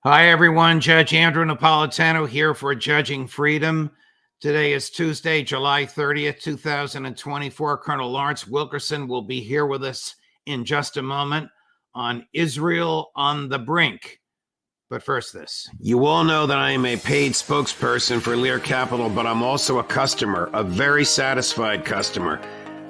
Hi, everyone. Judge Andrew Napolitano here for Judging Freedom. Today is Tuesday, July 30th, 2024. Colonel Lawrence Wilkerson will be here with us in just a moment on Israel on the Brink. But first, this. You all know that I am a paid spokesperson for Lear Capital, but I'm also a customer, a very satisfied customer.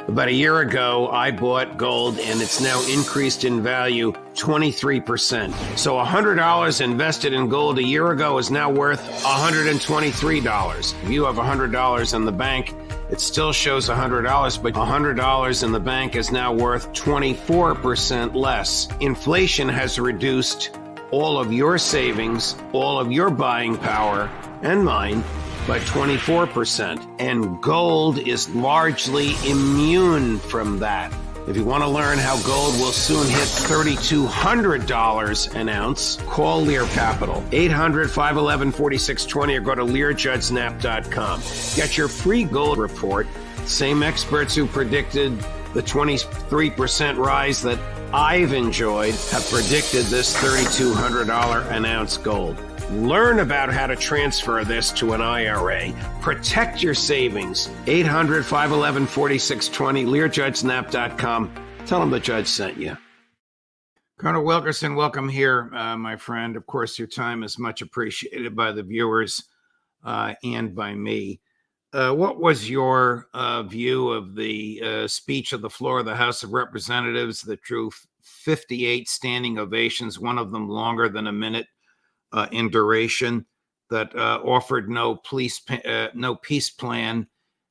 About a year ago, I bought gold, and it's now increased in value 23%. So $100 invested in gold a year ago is now worth $123. If you have $100 in the bank, it still shows $100, but $100 in the bank is now worth 24% less. Inflation has reduced all of your savings, all of your buying power, and mine, by 24%, and gold is largely immune from that. If you want to learn how gold will soon hit $3,200 an ounce, call Lear Capital, 800-511-4620, or go to LearJudgeSnap.com. Get your free gold report. Same experts who predicted the 23% rise that I've enjoyed have predicted this $3,200 an ounce gold. Learn about how to transfer this to an IRA. Protect your savings. 800-511-4620, LearJudgeSnap.com. Tell them the judge sent you. Colonel Wilkerson, welcome here, my friend. Of course, your time is much appreciated by the viewers and by me. What was your view of the speech of the floor of the House of Representatives that drew 58 standing ovations, one of them longer than a minute in duration, that offered no peace plan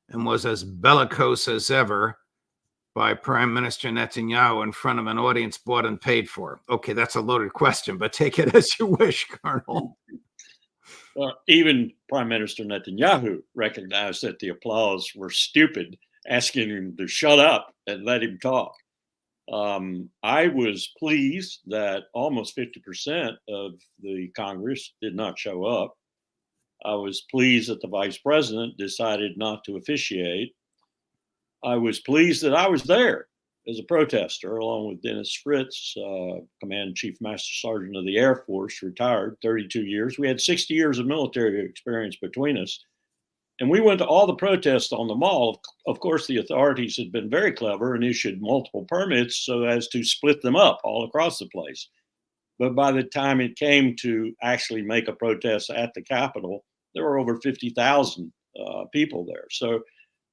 and was as bellicose as ever by Prime Minister Netanyahu in front of an audience bought and paid for? Okay, that's a loaded question, but take it as you wish, Colonel. Even Prime Minister Netanyahu recognized that the applause were stupid, asking him to shut up and let him talk. I was pleased that almost 50% of the Congress did not show up. I was pleased that the Vice President decided not to officiate. I was pleased that I was there as a protester, along with Dennis Fritz, Command Chief Master Sergeant of the Air Force, retired 32 years. We had 60 years of military experience between us. And we went to all the protests on the mall. Of course, the authorities had been very clever and issued multiple permits so as to split them up all across the place. But by the time it came to actually make a protest at the Capitol, there were over 50,000 people there. So,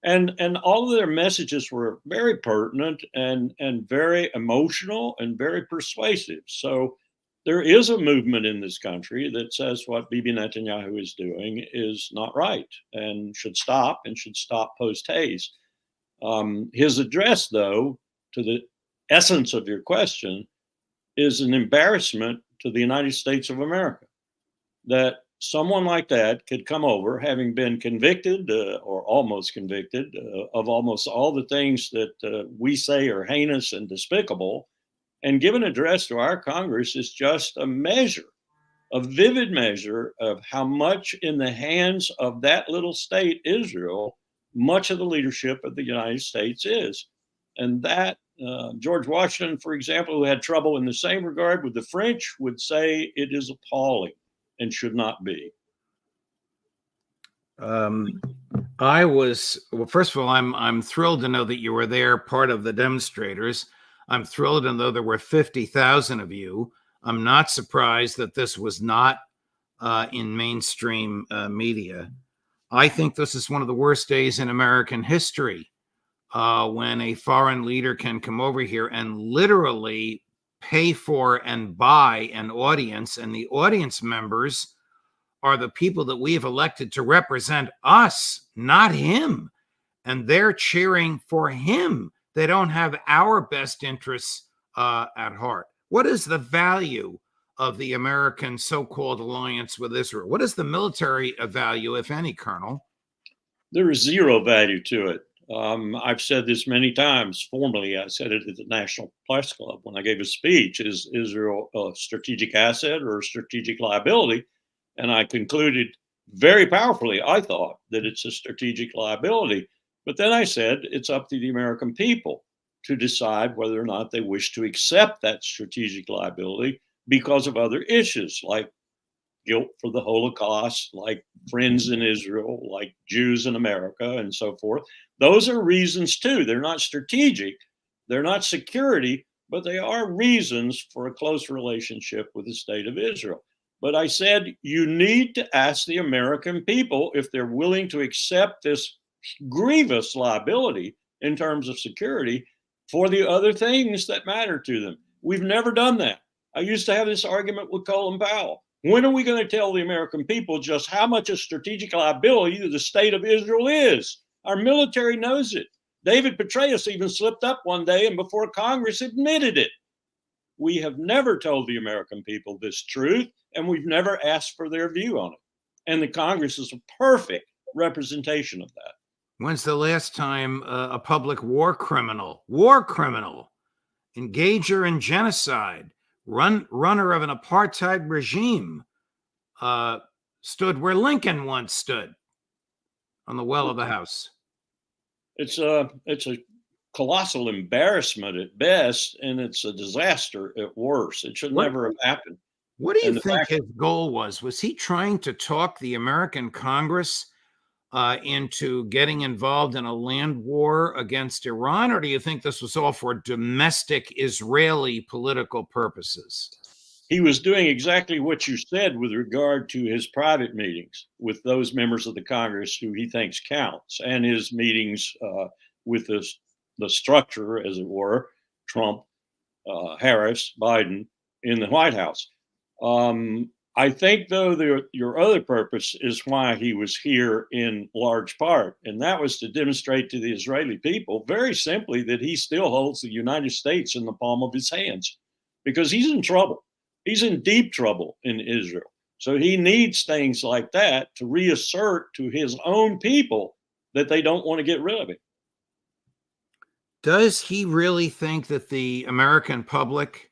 and all of their messages were very pertinent and very emotional and very persuasive. So there is a movement in this country that says what Bibi Netanyahu is doing is not right and should stop post-Hayes. His address, though, to the essence of your question, is an embarrassment to the United States of America. That someone like that could come over, having been convicted or almost convicted of almost all the things that we say are heinous and despicable, and give an address to our Congress is just a measure, a vivid measure of how much in the hands of that little state, Israel, much of the leadership of the United States is. And that George Washington, for example, who had trouble in the same regard with the French, would say it is appalling and should not be. Well, first of all, I'm thrilled to know that you were there, part of the demonstrators. I'm thrilled to know there were 50,000 of you. I'm not surprised that this was not in mainstream media. I think this is one of the worst days in American history when a foreign leader can come over here and literally pay for and buy an audience, and the audience members are the people that we have elected to represent us, not him. And they're cheering for him. They don't have our best interests at heart. What is the value of the American so-called alliance with Israel? What is the military value, if any, Colonel? There is zero value to it. I've said this many times formally. I said it at the National Press Club when I gave a speech. Is Israel a strategic asset or a strategic liability? And I concluded very powerfully, I thought, that it's a strategic liability. But then I said it's up to the American people to decide whether or not they wish to accept that strategic liability because of other issues like guilt for the Holocaust, like friends in Israel, like Jews in America, and so forth. Those are reasons too. They're not strategic, they're not security, but they are reasons for a close relationship with the state of Israel. But I said, you need to ask the American people if they're willing to accept this grievous liability in terms of security for the other things that matter to them. We've never done that. I used to have this argument with Colin Powell. When are we going to tell the American people just how much a strategic liability the state of Israel is? Our military knows it. David Petraeus even slipped up one day and before Congress admitted it. We have never told the American people this truth, and we've never asked for their view on it. And the Congress is a perfect representation of that. When's the last time a public war criminal, engager in genocide, runner of an apartheid regime, stood where Lincoln once stood, on the well of the house? It's a colossal embarrassment at best, and it's a disaster at worst. It should never have happened. What do you think his goal was? Was he trying to talk the American Congress into getting involved in a land war against Iran, or do you think this was all for domestic Israeli political purposes? He was doing exactly what you said with regard to his private meetings with those members of the Congress who he thinks counts, and his meetings with the structure, as it were, Trump, Harris, Biden in the White House. I think, though, your other purpose is why he was here in large part, and that was to demonstrate to the Israeli people very simply that he still holds the United States in the palm of his hands, because he's in trouble. He's in deep trouble in Israel. So he needs things like that to reassert to his own people that they don't want to get rid of him. Does he really think that the American public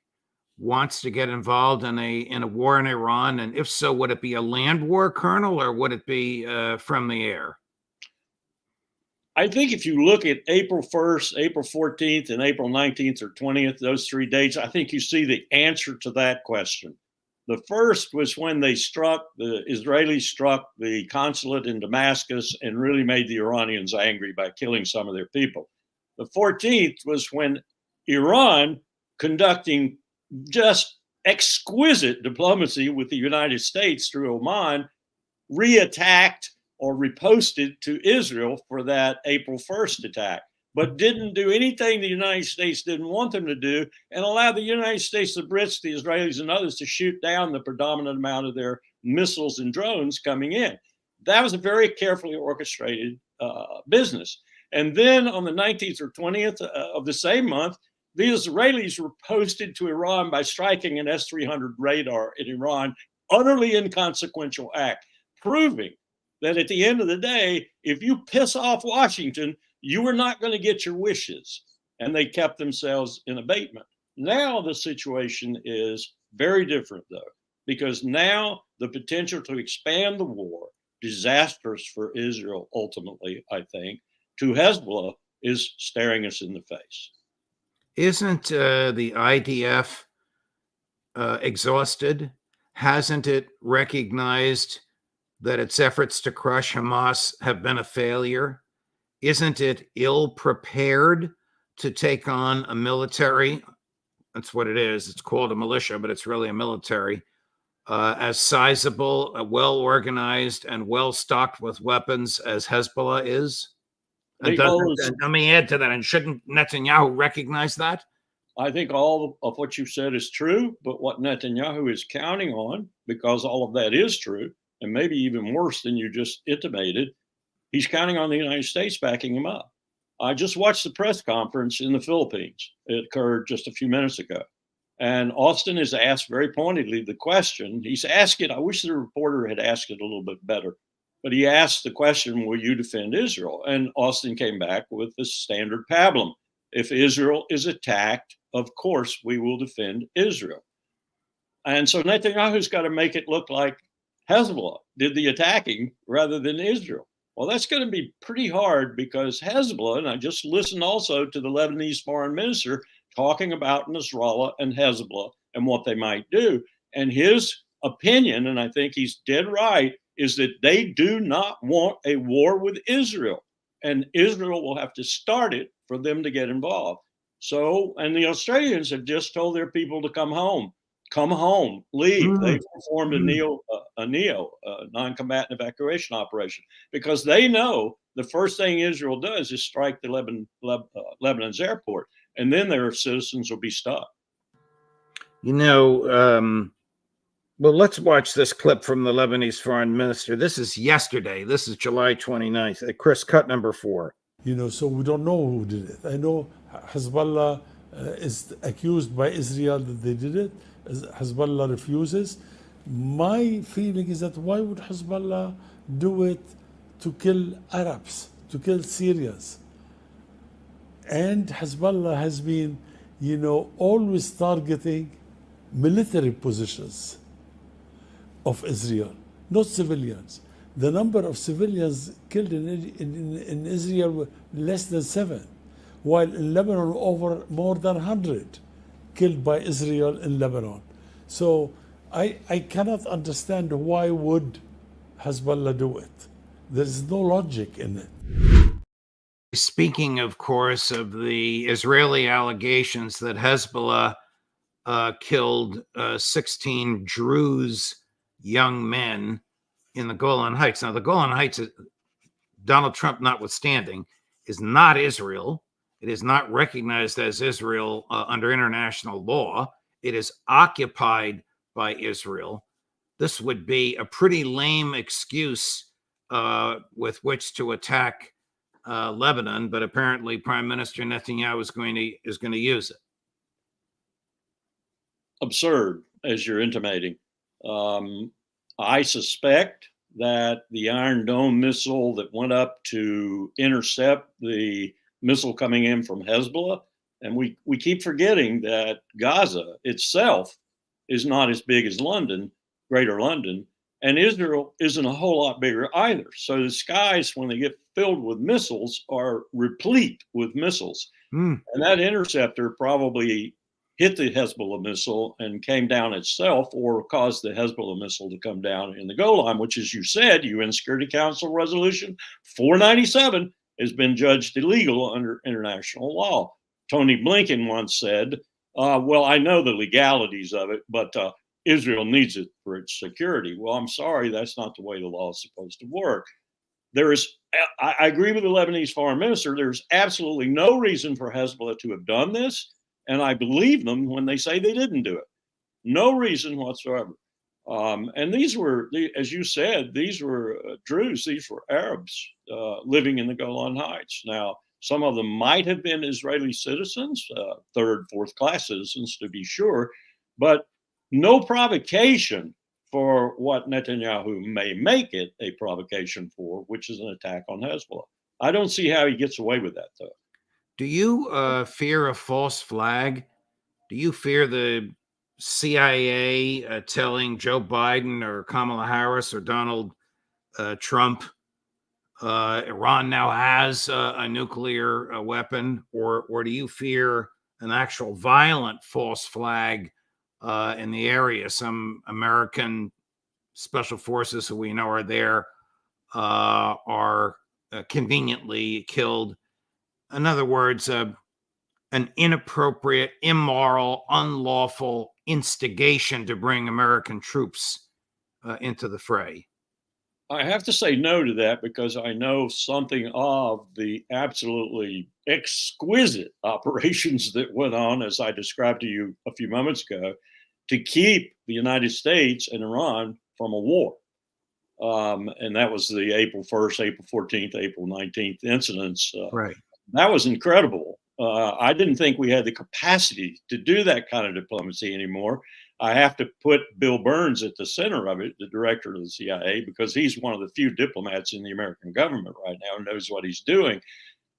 wants to get involved in a war in Iran? And if so, would it be a land war, Colonel, or would it be from the air? I think if you look at April 1st, April 14th, and April 19th or 20th, those 3 dates, I think you see the answer to that question. The first was when the Israelis struck the consulate in Damascus and really made the Iranians angry by killing some of their people. The 14th was when Iran, conducting just exquisite diplomacy with the United States through Oman, reattacked or reposted to Israel for that April 1st attack, but didn't do anything the United States didn't want them to do, and allowed the United States, the Brits, the Israelis, and others to shoot down the predominant amount of their missiles and drones coming in. That was a very carefully orchestrated business. And then on the 19th or 20th of the same month, the Israelis were posted to Iran by striking an S-300 radar in Iran, utterly inconsequential act, proving that at the end of the day, if you piss off Washington, you are not going to get your wishes. And they kept themselves in abatement. Now the situation is very different, though, because now the potential to expand the war, disastrous for Israel ultimately, I think, to Hezbollah is staring us in the face. Isn't the IDF exhausted? Hasn't it recognized that its efforts to crush Hamas have been a failure? Isn't it ill prepared to take on a military? That's what it is. It's called a militia, but it's really a military, as sizable, well organized, and well stocked with weapons as Hezbollah is. And let me add to that. And shouldn't Netanyahu recognize that? I think all of what you said is true, but what Netanyahu is counting on, because all of that is true, and maybe even worse than you just intimated, he's counting on the United States backing him up. I just watched the press conference in the Philippines. It occurred just a few minutes ago. And Austin has asked very pointedly the question. He's asked it. I wish the reporter had asked it a little bit better. But he asked the question, will you defend Israel? And Austin came back with the standard pablum. If Israel is attacked, of course, we will defend Israel. And so Netanyahu's got to make it look like Hezbollah did the attacking rather than Israel. Well, that's going to be pretty hard because Hezbollah, and I just listened also to the Lebanese foreign minister talking about Nasrallah and Hezbollah and what they might do. And his opinion, and I think he's dead right, is that they do not want a war with Israel, and Israel will have to start it for them to get involved. So, and the Australians have just told their people to come home, leave. They performed a non-combatant evacuation operation, because they know the first thing Israel does is strike the Lebanon's airport, and then their citizens will be stuck. You know, well, let's watch this clip from the Lebanese foreign minister. This is yesterday. This is July 29th. Chris, cut number 4. You know, so we don't know who did it. I know Hezbollah is accused by Israel that they did it. Hezbollah refuses. My feeling is that why would Hezbollah do it to kill Arabs, to kill Syrians? And Hezbollah has been, you know, always targeting military positions of Israel, not civilians. The number of civilians killed in Israel were less than 7, while in Lebanon over more than 100 killed by Israel in Lebanon. So I cannot understand why would Hezbollah do it. There is no logic in it. Speaking, of course, of the Israeli allegations that Hezbollah killed 16 Druze young men in the Golan Heights. Now, the Golan Heights, Donald Trump notwithstanding, is not Israel. It is not recognized as Israel under international law. It is occupied by Israel. This would be a pretty lame excuse with which to attack Lebanon, but apparently Prime Minister Netanyahu is going to use it. Absurd, as you're intimating. I suspect that the Iron Dome missile that went up to intercept the missile coming in from Hezbollah, and we keep forgetting that Gaza itself is not as big as London, Greater London, and Israel isn't a whole lot bigger either. So the skies, when they get filled with missiles, are replete with missiles. And that interceptor probably hit the Hezbollah missile and came down itself, or caused the Hezbollah missile to come down in the Golan, which, as you said, UN Security Council Resolution 497 has been judged illegal under international law. Tony Blinken once said, well, I know the legalities of it, but Israel needs it for its security. Well, I'm sorry, that's not the way the law is supposed to work. I agree with the Lebanese foreign minister. There's absolutely no reason for Hezbollah to have done this. And I believe them when they say they didn't do it. No reason whatsoever. And these were, as you said, these were Druze, these were Arabs living in the Golan Heights. Now, some of them might have been Israeli citizens, third, fourth class citizens to be sure, but no provocation for what Netanyahu may make it a provocation for, which is an attack on Hezbollah. I don't see how he gets away with that, though. Do you fear a false flag? Do you fear the CIA telling Joe Biden or Kamala Harris or Donald Trump Iran now has a nuclear weapon? Or do you fear an actual violent false flag in the area? Some American special forces who we know are there are conveniently killed. In other words, an inappropriate, immoral, unlawful instigation to bring American troops into the fray. I have to say no to that, because I know something of the absolutely exquisite operations that went on, as I described to you a few moments ago, to keep the United States and Iran from a war. And that was the April 1st, April 14th, April 19th incidents. Right. That was incredible. I didn't think we had the capacity to do that kind of diplomacy anymore. I have to put Bill Burns at the center of it, the director of the CIA, because he's one of the few diplomats in the American government right now who knows what he's doing.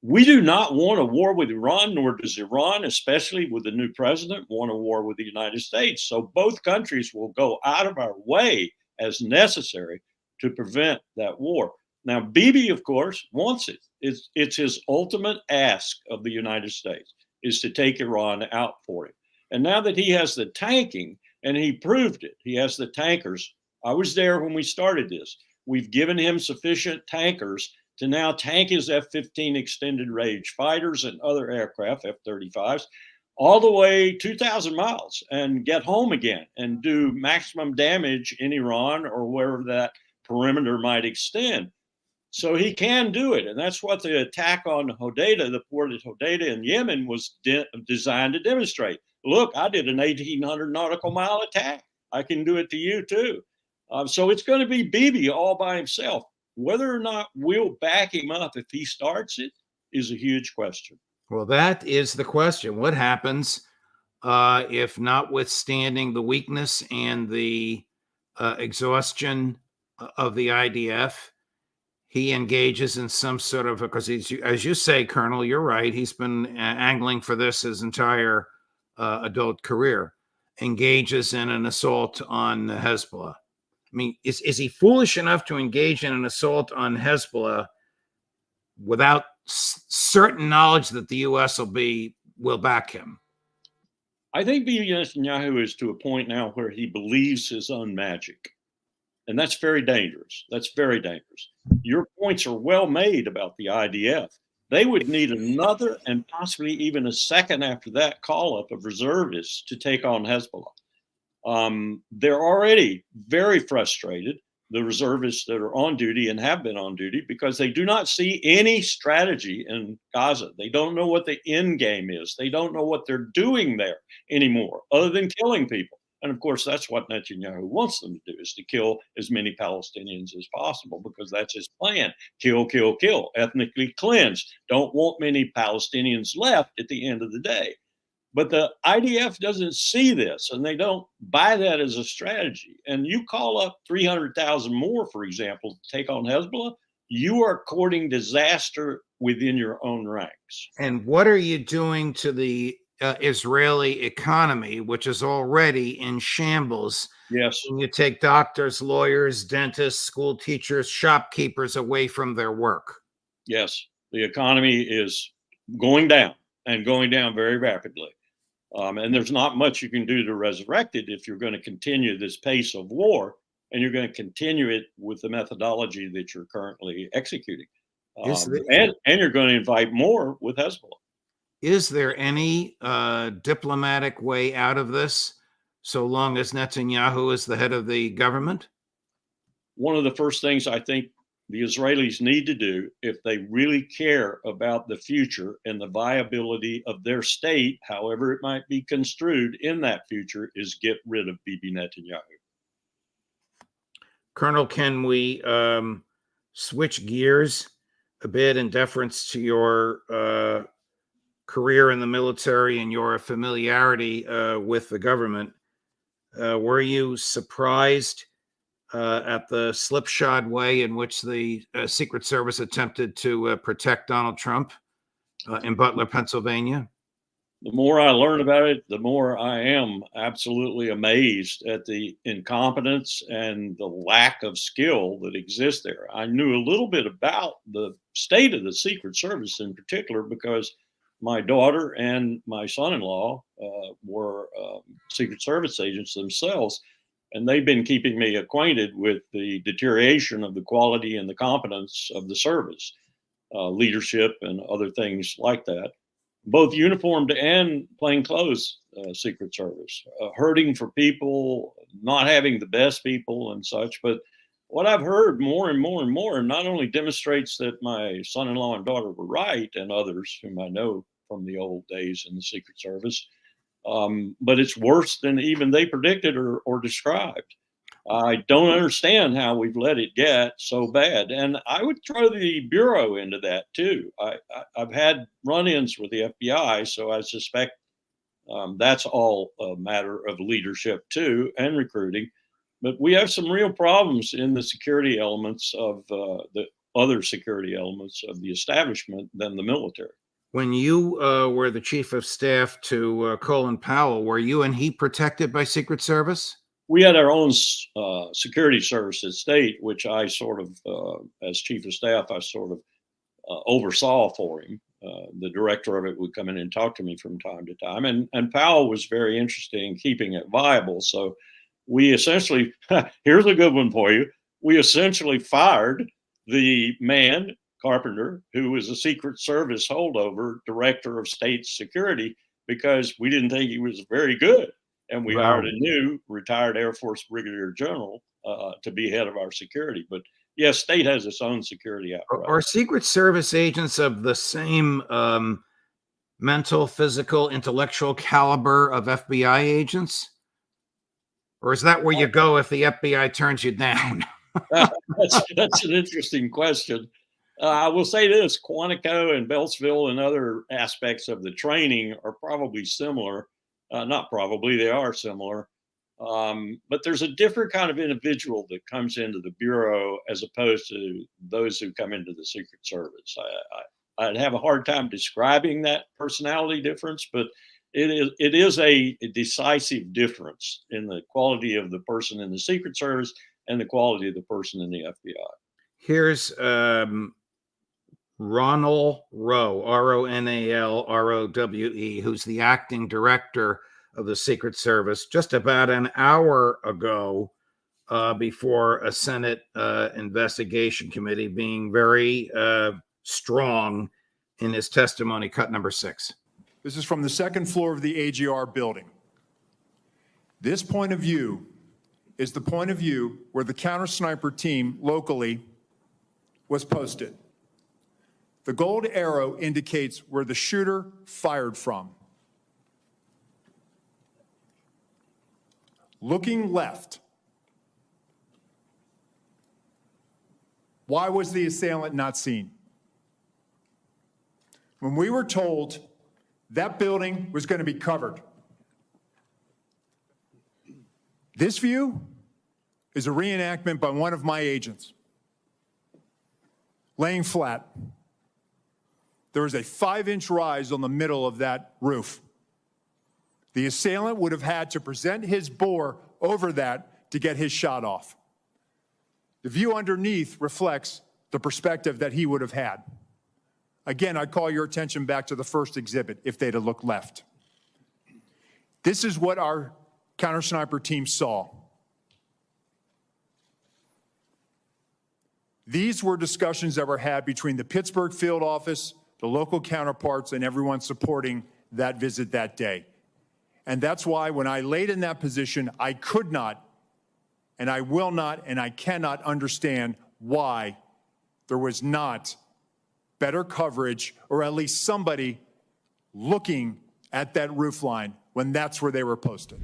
We do not want a war with Iran, nor does Iran, especially with the new president, want a war with the United States. So both countries will go out of our way as necessary to prevent that war. Now, Bibi, of course, wants it. It's his ultimate ask of the United States, is to take Iran out for him. And now that he has the tanking, And he proved it. He has the tankers. I was there when we started this. We've given him sufficient tankers to now tank his F-15 extended range fighters and other aircraft, F-35s, all the way 2,000 miles and get home again and do maximum damage in Iran or wherever that perimeter might extend. So he can do it. And that's what the attack on Hodeidah, the port at Hodeidah in Yemen, was designed to demonstrate. Look, I did an 1,800 nautical mile attack. I can do it to you too. So it's going to be Bibi all by himself. Whether or not we'll back him up if he starts it is a huge question. Well, that is the question. What happens if, notwithstanding the weakness and the exhaustion of the IDF, he engages in some sort of, because he's, as you say, Colonel, you're right, he's been angling for this his entire adult career, engages in an assault on Hezbollah. I mean, is he foolish enough to engage in an assault on Hezbollah without certain knowledge that the U.S. will back him? I think Bibi Netanyahu is to a point now where he believes his own magic. And that's very dangerous. That's very dangerous. Your points are well made about the IDF. They would need another and possibly even a second after that call up of reservists to take on Hezbollah. They're already very frustrated, the reservists that are on duty and have been on duty, because they do not see any strategy in Gaza. They don't know what the end game is. They don't know what they're doing there anymore, other than killing people. And of course, that's what Netanyahu wants them to do, is to kill as many Palestinians as possible, because that's his plan. Kill, kill, kill, ethnically cleanse. Don't want many Palestinians left at the end of the day. But the IDF doesn't see this, and they don't buy that as a strategy. And you call up 300,000 more, for example, to take on Hezbollah, you are courting disaster within your own ranks. And what are you doing to the Israeli economy, which is already in shambles? Yes. When you take doctors, lawyers, dentists, school teachers, shopkeepers away from their work. Yes, the economy is going down, and going down very rapidly. And there's not much you can do to resurrect it if you're going to continue this pace of war, and you're going to continue it with the methodology that you're currently executing. And you're going to invite more with Hezbollah. Is there any diplomatic way out of this, so long as Netanyahu is the head of the government? One of the first things I think the Israelis need to do, if they really care about the future and the viability of their state, however it might be construed in that future, is get rid of Bibi Netanyahu. Colonel, can we switch gears a bit in deference to your career in the military and your familiarity with the government? Were you surprised at the slipshod way in which the Secret Service attempted to protect Donald Trump in Butler, Pennsylvania? The more I learn about it, the more I am absolutely amazed at the incompetence and the lack of skill that exists there. I knew a little bit about the state of the Secret Service in particular, because my daughter and my son-in-law were Secret Service agents themselves, and they've been keeping me acquainted with the deterioration of the quality and the competence of the service, leadership and other things like that, both uniformed and plainclothes Secret Service, hurting for people, not having the best people and such. But what I've heard more and more and more not only demonstrates that my son-in-law and daughter were right, and others whom I know from the old days in the Secret Service, but it's worse than even they predicted or described. I don't understand how we've let it get so bad. And I would throw the Bureau into that too. I've had run-ins with the FBI, so I suspect that's all a matter of leadership too, and recruiting. But we have some real problems in the security elements of the other security elements of the establishment than the military. When you were the chief of staff to Colin Powell, were you and he protected by Secret Service? We had our own security service at state, which I sort of, as chief of staff, I sort of oversaw for him. The director of it would come in and talk to me from time to time. And Powell was very interested in keeping it viable. So we essentially, here's a good one for you. We essentially fired the man, Carpenter, who was a Secret Service holdover director of state security, because we didn't think he was very good. And we hired a new retired Air Force Brigadier General to be head of our security. But yes, state has its own security apparatus. Are Secret Service agents of the same mental, physical, intellectual caliber of FBI agents? Or is that where you go if the FBI turns you down? That's an interesting question. I will say this, Quantico and Beltsville and other aspects of the training are probably similar. Not probably, they are similar. But there's a different kind of individual that comes into the Bureau as opposed to those who come into the Secret Service. I'd have a hard time describing that personality difference, but it is a decisive difference in the quality of the person in the Secret Service and the quality of the person in the FBI. Here's Ronald Rowe, Ronalrowe, who's the acting director of the Secret Service, just about an hour ago, before a Senate investigation committee, being very strong in his testimony, cut number 6. This is from the second floor of the AGR building. This point of view is the point of view where the counter sniper team locally was posted. The gold arrow indicates where the shooter fired from. Looking left. Why was the assailant not seen? When we were told that building was going to be covered, this view is a reenactment by one of my agents. Laying flat. There was a 5-inch rise on the middle of that roof. The assailant would have had to present his bore over that to get his shot off. The view underneath reflects the perspective that he would have had. Again, I call your attention back to the first exhibit, if they'd have looked left. This is what our counter sniper team saw. These were discussions that were had between the Pittsburgh field office, the local counterparts, and everyone supporting that visit that day. And that's why when I laid in that position, I could not, and I will not, and I cannot understand why there was not better coverage, or at least somebody looking at that roof line when that's where they were posted.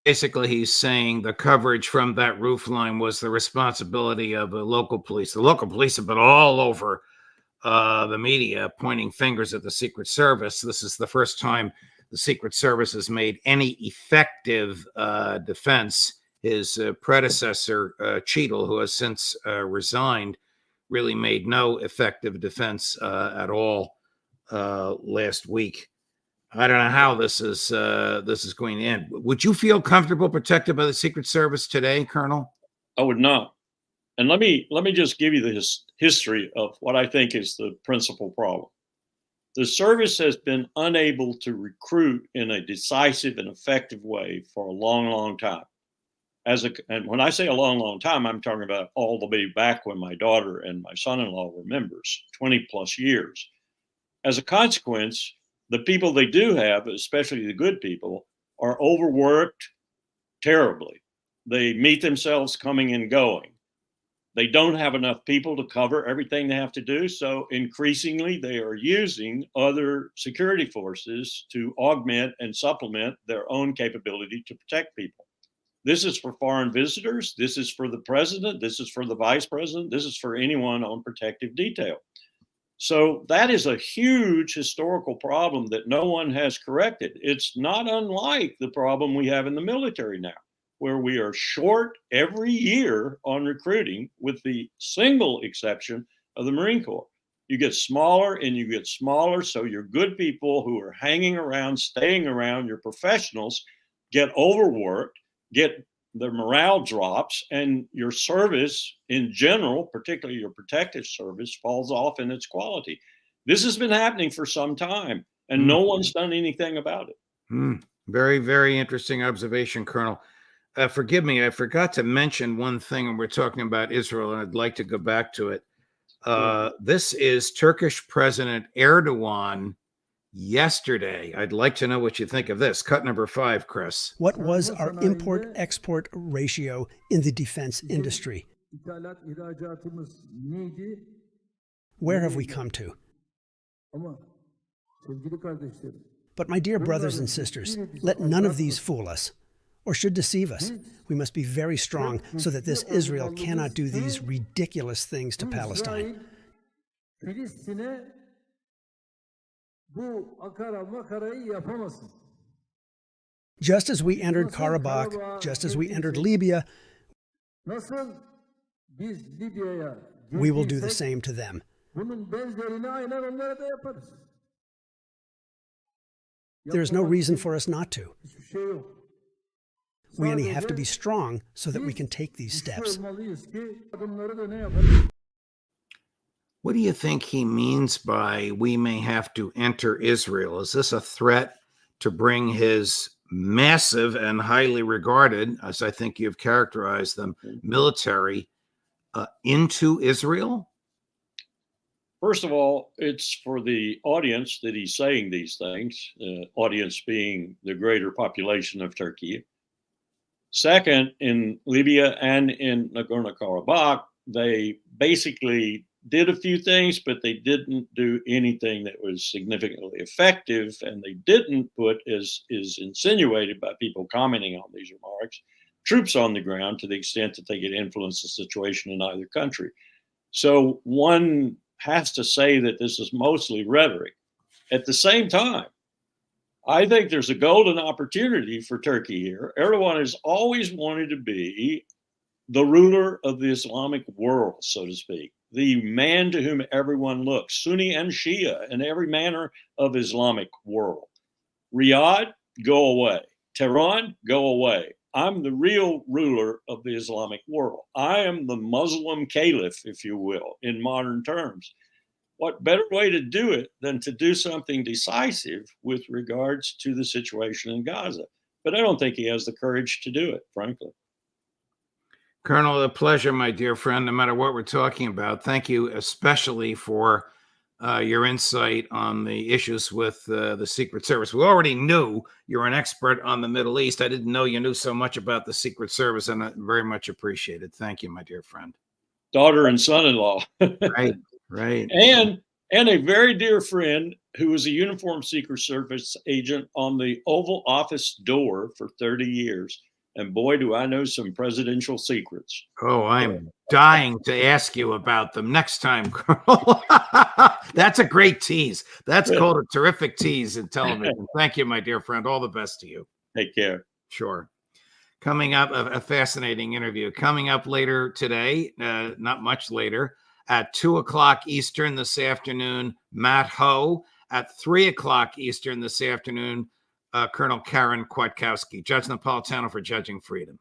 Basically, he's saying the coverage from that roof line was the responsibility of the local police. The local police have been all over the media pointing fingers at the Secret Service. This is the first time the Secret Service has made any effective defense. His predecessor, Cheadle, who has since resigned, really made no effective defense at all last week. I don't know how this is going to end. Would you feel comfortable protected by the Secret Service today, Colonel? I would not. And let me just give you the history of what I think is the principal problem. The service has been unable to recruit in a decisive and effective way for a long, long time. And when I say a long, long time, I'm talking about all the way back when my daughter and my son-in-law were members, 20 plus years. As a consequence, the people they do have, especially the good people, are overworked terribly. They meet themselves coming and going. They don't have enough people to cover everything they have to do. So increasingly, they are using other security forces to augment and supplement their own capability to protect people. This is for foreign visitors. This is for the president. This is for the vice president. This is for anyone on protective detail. So that is a huge historical problem that no one has corrected. It's not unlike the problem we have in the military now, where we are short every year on recruiting, with the single exception of the Marine Corps. You get smaller and you get smaller, so your good people who are hanging around, staying around, your professionals get overworked, get their morale drops, and your service in general, particularly your protective service, falls off in its quality. This has been happening for some time, and no one's done anything about it. Very, very interesting observation, Colonel. Forgive me, I forgot to mention one thing when we're talking about Israel, and I'd like to go back to it. This is Turkish President Erdogan yesterday. I'd like to know what you think of this. Cut number 5, Chris. What was our import-export ratio in the defense industry? Where have we come to? But my dear brothers and sisters, let none of these fool us or should deceive us. We must be very strong so that this Israel cannot do these ridiculous things to Palestine. Just as we entered Karabakh, just as we entered Libya, we will do the same to them. There is no reason for us not to. We only have to be strong so that we can take these steps. What do you think he means by we may have to enter Israel? Is this a threat to bring his massive and highly regarded, as I think you've characterized them, military into Israel? First of all, it's for the audience that he's saying these things, audience being the greater population of Turkey. Second, in Libya and in Nagorno-Karabakh, they basically did a few things, but they didn't do anything that was significantly effective, and they didn't put, as is insinuated by people commenting on these remarks, troops on the ground to the extent that they could influence the situation in either country. So one has to say that this is mostly rhetoric. At the same time, I think there's a golden opportunity for Turkey here. Erdogan has always wanted to be the ruler of the Islamic world, so to speak, the man to whom everyone looks, Sunni and Shia, and every manner of Islamic world. Riyadh, go away. Tehran, go away. I'm the real ruler of the Islamic world. I am the Muslim caliph, if you will, in modern terms. What better way to do it than to do something decisive with regards to the situation in Gaza? But I don't think he has the courage to do it, frankly. Colonel, a pleasure, my dear friend, no matter what we're talking about. Thank you especially for your insight on the issues with the Secret Service. We already knew you're an expert on the Middle East. I didn't know you knew so much about the Secret Service, and I very much appreciate it. Thank you, my dear friend. Daughter and son-in-law. Right. And a very dear friend who was a uniformed Secret Service agent on the Oval Office door for 30 years. And boy, do I know some presidential secrets. Oh, I'm dying to ask you about them next time, Colonel. That's a great tease. That's called a terrific tease in television. Thank you, my dear friend. All the best to you. Take care. Sure. Coming up, a fascinating interview. Coming up later today, not much later, at 2 o'clock Eastern this afternoon, Matt Ho. At 3 o'clock Eastern this afternoon, Colonel Karen Kwiatkowski. Judge Napolitano for Judging Freedom.